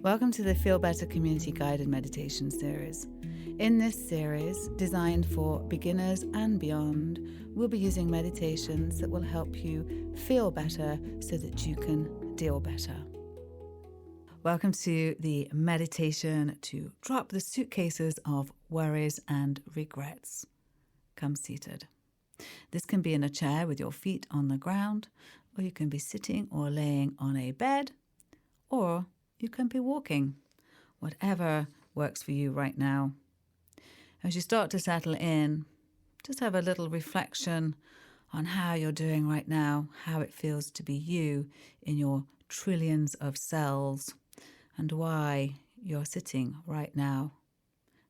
Welcome to the Feel Better Community Guided Meditation Series. In this series, designed for beginners and beyond, we'll be using meditations that will help you feel better so that you can deal better. Welcome to the meditation to drop the suitcases of worries and regrets. Come seated. This can be in a chair with your feet on the ground, or you can be sitting or laying on a bed, or you can be walking, whatever works for you right now. As you start to settle in, just have a little reflection on how you're doing right now, how it feels to be you in your trillions of cells, and why you're sitting right now.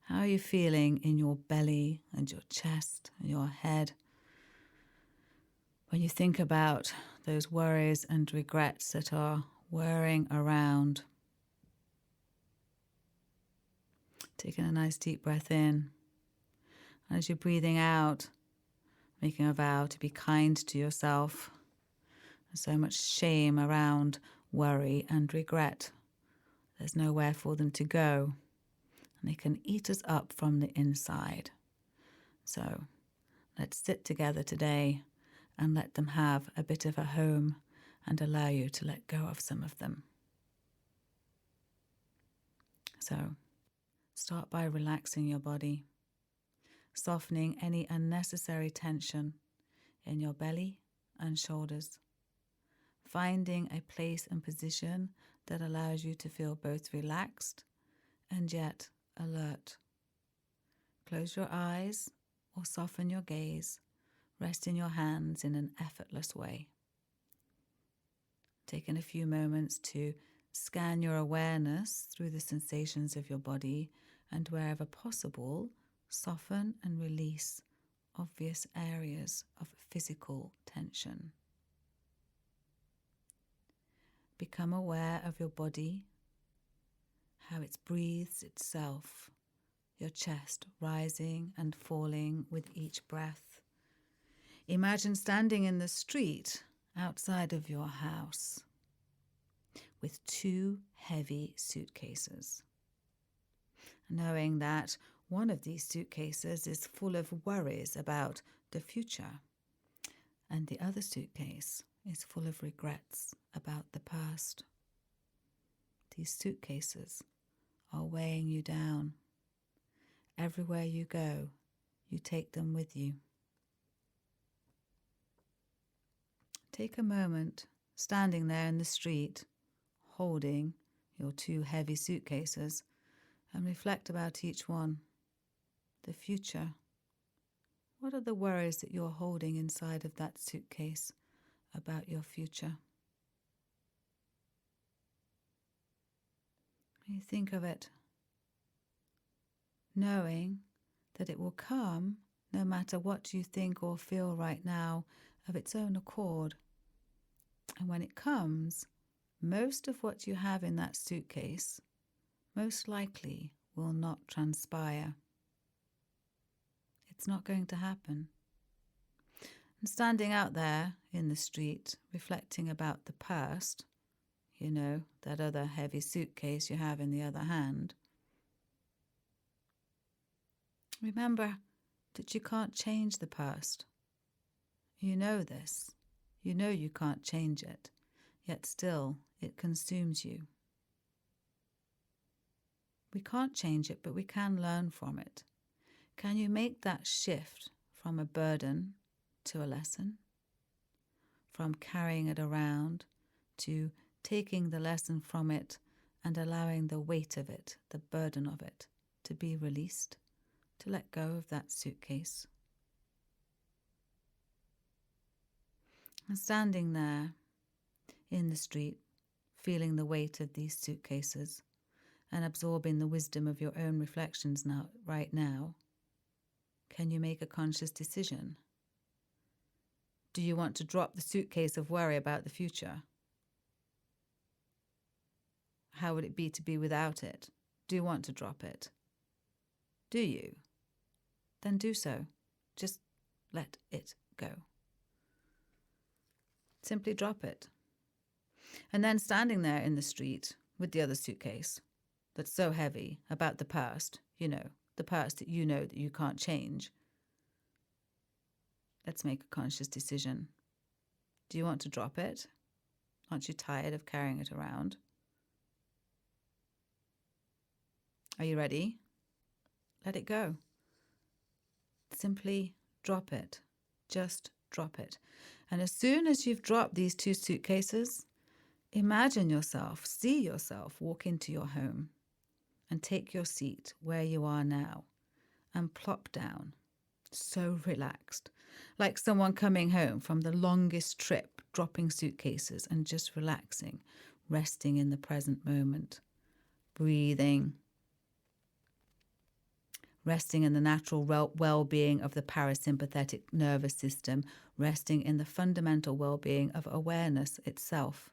How are you feeling in your belly and your chest and your head? When you think about those worries and regrets that are whirring around, taking a nice deep breath in. As you're breathing out, making a vow to be kind to yourself. There's so much shame around worry and regret. There's nowhere for them to go, and they can eat us up from the inside. So let's sit together today and let them have a bit of a home and allow you to let go of some of them. So start by relaxing your body, softening any unnecessary tension in your belly and shoulders, finding a place and position that allows you to feel both relaxed and yet alert. Close your eyes or soften your gaze, resting your hands in an effortless way. Taking a few moments to scan your awareness through the sensations of your body, and wherever possible, soften and release obvious areas of physical tension. Become aware of your body, how it breathes itself, your chest rising and falling with each breath. Imagine standing in the street outside of your house with two heavy suitcases, knowing that one of these suitcases is full of worries about the future, and the other suitcase is full of regrets about the past. These suitcases are weighing you down. Everywhere you go, you take them with you. Take a moment, standing there in the street, holding your two heavy suitcases, and reflect about each one. The future. What are the worries that you're holding inside of that suitcase about your future? You think of it, knowing that it will come no matter what you think or feel right now of its own accord. And when it comes, most of what you have in that suitcase most likely will not transpire. It's not going to happen. And standing out there in the street, reflecting about the past, that other heavy suitcase you have in the other hand, remember that you can't change the past. You know this. You know you can't change it, yet still it consumes you. We can't change it, but we can learn from it. Can you make that shift from a burden to a lesson? From carrying it around to taking the lesson from it and allowing the weight of it, the burden of it, to be released, to let go of that suitcase? And standing there in the street, feeling the weight of these suitcases and absorbing the wisdom of your own reflections right now, can you make a conscious decision? Do you want to drop the suitcase of worry about the future? How would it be to be without it? Do you want to drop it? Do you? Then do so. Just let it go. Simply drop it. And then standing there in the street with the other suitcase, that's so heavy about the past, the past that that you can't change. Let's make a conscious decision. Do you want to drop it? Aren't you tired of carrying it around? Are you ready? Let it go. Simply drop it. Just drop it. And as soon as you've dropped these 2 suitcases, imagine yourself, see yourself walk into your home and take your seat where you are now and plop down, so relaxed, like someone coming home from the longest trip, dropping suitcases and just relaxing, resting in the present moment, breathing, resting in the natural well-being of the parasympathetic nervous system, resting in the fundamental well-being of awareness itself.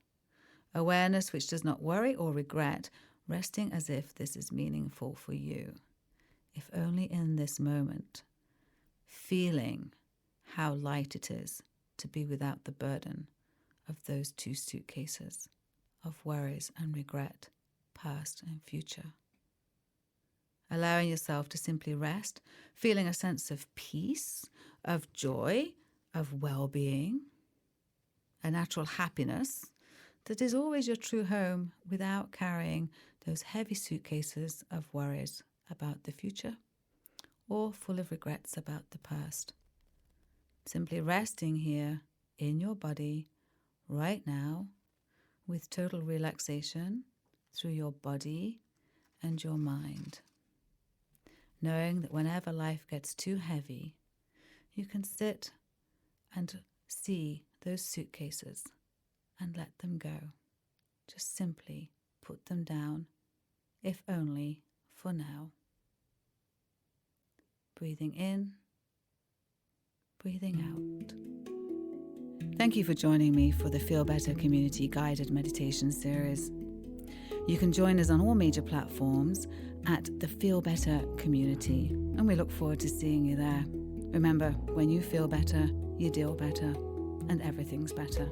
Awareness which does not worry or regret, resting as if this is meaningful for you. If only in this moment, feeling how light it is to be without the burden of those 2 suitcases of worries and regret, past and future. Allowing yourself to simply rest, feeling a sense of peace, of joy, of well-being, a natural happiness that is always your true home without carrying those heavy suitcases of worries about the future or full of regrets about the past. Simply resting here in your body right now with total relaxation through your body and your mind. Knowing that whenever life gets too heavy, you can sit and see those suitcases and let them go. Just simply put them down, if only for now. Breathing in, breathing out. Thank you for joining me for the Feel Better Community Guided Meditation Series. You can join us on all major platforms at the Feel Better Community, and we look forward to seeing you there. Remember, when you feel better, you deal better, and everything's better.